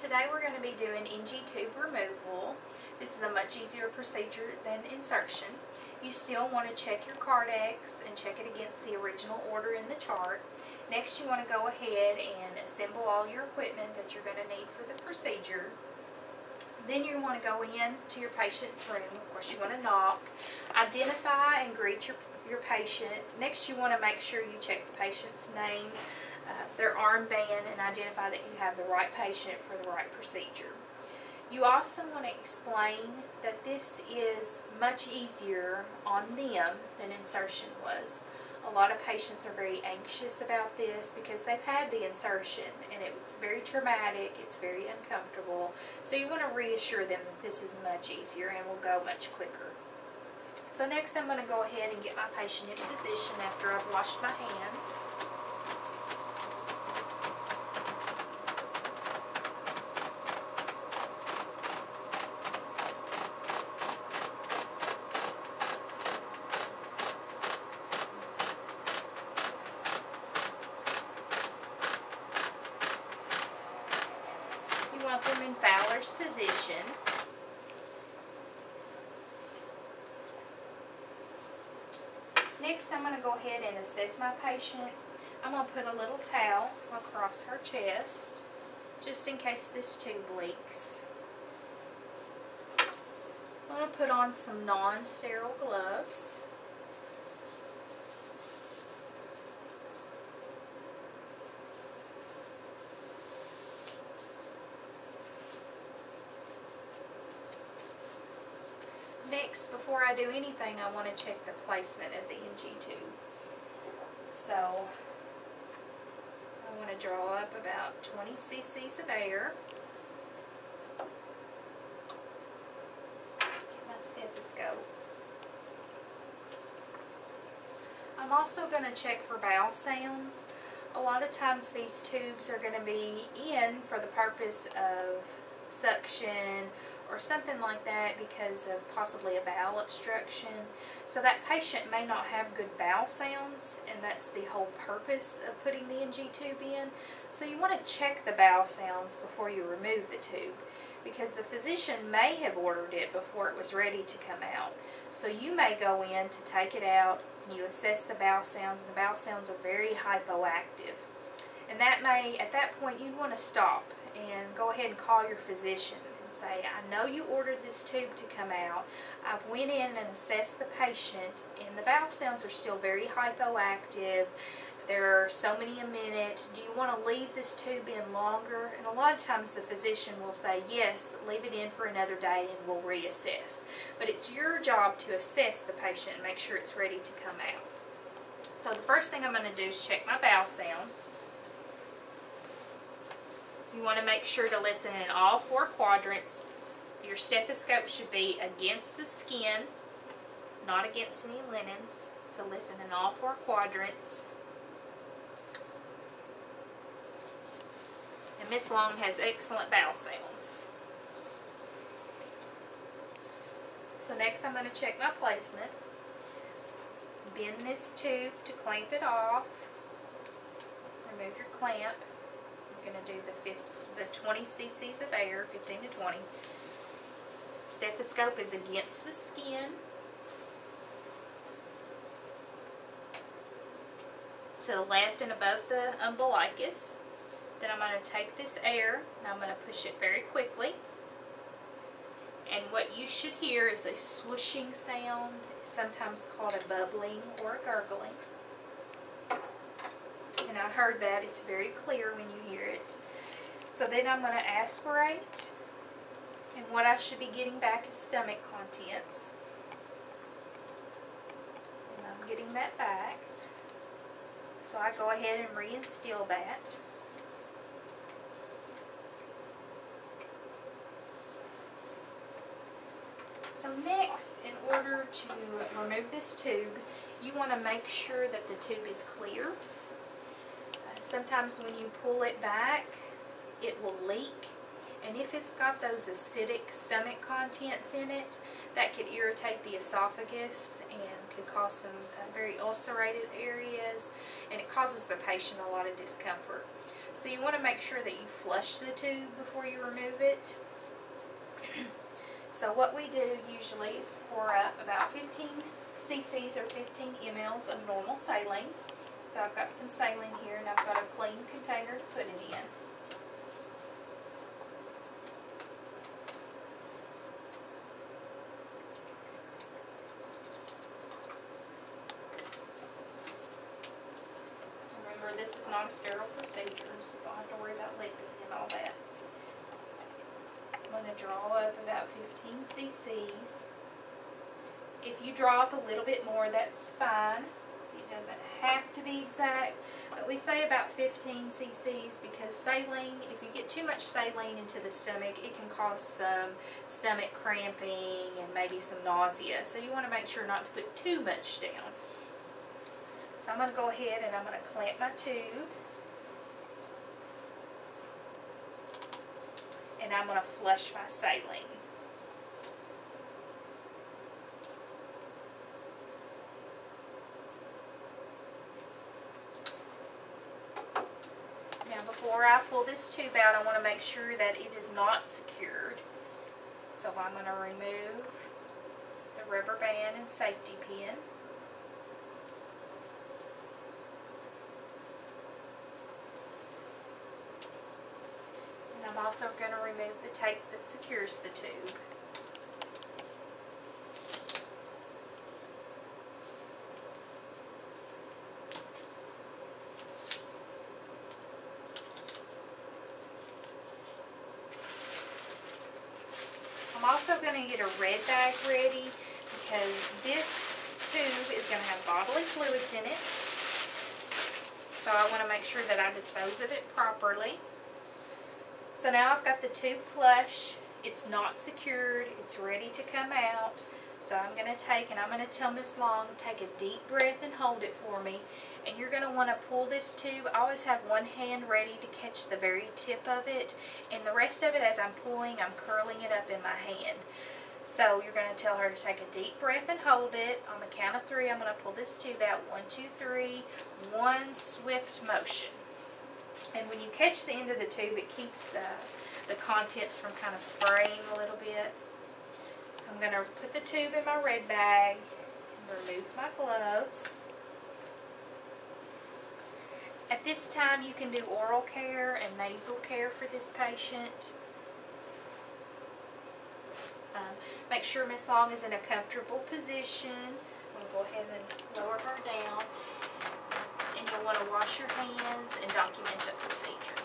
Today we're going to be doing NG tube removal. This is a much easier procedure than insertion. You still want to check your Cardex and check it against the original order in the chart. Next you want to go ahead and assemble all your equipment that you're going to need for the procedure. Then you want to go in to your patient's room. Of course you want to knock, identify and greet your patient. Next you want to make sure you check the patient's name, their armband, and identify that you have the right patient for the right procedure. You also want to explain that this is much easier on them than insertion was. A lot of patients are very anxious about this because they've had the insertion and it was very traumatic, it's very uncomfortable. So you want to reassure them that this is much easier and will go much quicker. So next I'm going to go ahead and get my patient in position after I've washed my hands. You want them in Fowler's position. Next, I'm going to go ahead and assess my patient. I'm going to put a little towel across her chest, just in case this tube leaks. I'm going to put on some non-sterile gloves. Next, before I do anything, I want to check the placement of the NG tube. So, I want to draw up about 20 cc's of air. Get my stethoscope. I'm also going to check for bowel sounds. A lot of times these tubes are going to be in for the purpose of suction or something like that because of possibly a bowel obstruction. So that patient may not have good bowel sounds, and that's the whole purpose of putting the NG tube in. So you want to check the bowel sounds before you remove the tube, because the physician may have ordered it before it was ready to come out. So you may go in to take it out and you assess the bowel sounds, and the bowel sounds are very hypoactive. And that may, at that point, you'd want to stop and go ahead and call your physician. Say, I know you ordered this tube to come out. I've went in and assessed the patient and the bowel sounds are still very hypoactive. There are so many a minute. Do you want to leave this tube in longer? And a lot of times the physician will say, yes, leave it in for another day and we'll reassess. But it's your job to assess the patient and make sure it's ready to come out. So the first thing I'm going to do is check my bowel sounds. You want to make sure to listen in all four quadrants. Your stethoscope should be against the skin, not against any linens. So listen in all four quadrants. And Miss Long has excellent bowel sounds. So next I'm going to check my placement. Bend this tube to clamp it off. Remove your clamp. I'm going to do the 20 cc's of air, 15 to 20. Stethoscope is against the skin. To the left and above the umbilicus. Then I'm going to take this air and I'm going to push it very quickly. And what you should hear is a swooshing sound, sometimes called a bubbling or a gurgling. And I heard that. It's very clear when you hear it. So then I'm going to aspirate. And what I should be getting back is stomach contents. And I'm getting that back. So I go ahead and reinstill that. So next, in order to remove this tube, you want to make sure that the tube is clear. Sometimes when you pull it back, it will leak, and if it's got those acidic stomach contents in it, that could irritate the esophagus and could cause some very ulcerated areas, and it causes the patient a lot of discomfort. So you want to make sure that you flush the tube before you remove it. So what we do usually is pour up about 15 cc's or 15 mLs of normal saline. So I've got some saline here, and I've got a clean container to put it in. Remember, this is not a sterile procedure, so you don't have to worry about lipping and all that. I'm going to draw up about 15 cc's. If you draw up a little bit more, that's fine. It doesn't have to be exact, but we say about 15 cc's because saline, if you get too much saline into the stomach, it can cause some stomach cramping and maybe some nausea. So you want to make sure not to put too much down. So I'm going to go ahead and I'm going to clamp my tube. And I'm going to flush my saline. Now before I pull this tube out, I want to make sure that it is not secured. So I'm going to remove the rubber band and safety pin. And I'm also going to remove the tape that secures the tube. I'm also going to get a red bag ready because this tube is going to have bodily fluids in it. So I want to make sure that I dispose of it properly. So now I've got the tube flush. It's not secured. It's ready to come out. So I'm going to take, and I'm going to tell Miss Long, take a deep breath and hold it for me. And you're going to want to pull this tube. I always have one hand ready to catch the very tip of it. And the rest of it, as I'm pulling, I'm curling it up in my hand. So you're going to tell her to take a deep breath and hold it. On the count of 3, I'm going to pull this tube out. 1, 2, 3. One swift motion. And when you catch the end of the tube, it keeps the contents from kind of spraying a little bit. So I'm going to put the tube in my red bag and remove my gloves. At this time, you can do oral care and nasal care for this patient. Make sure Miss Long is in a comfortable position. I'm going to go ahead and lower her down. And you'll want to wash your hands and document the procedure.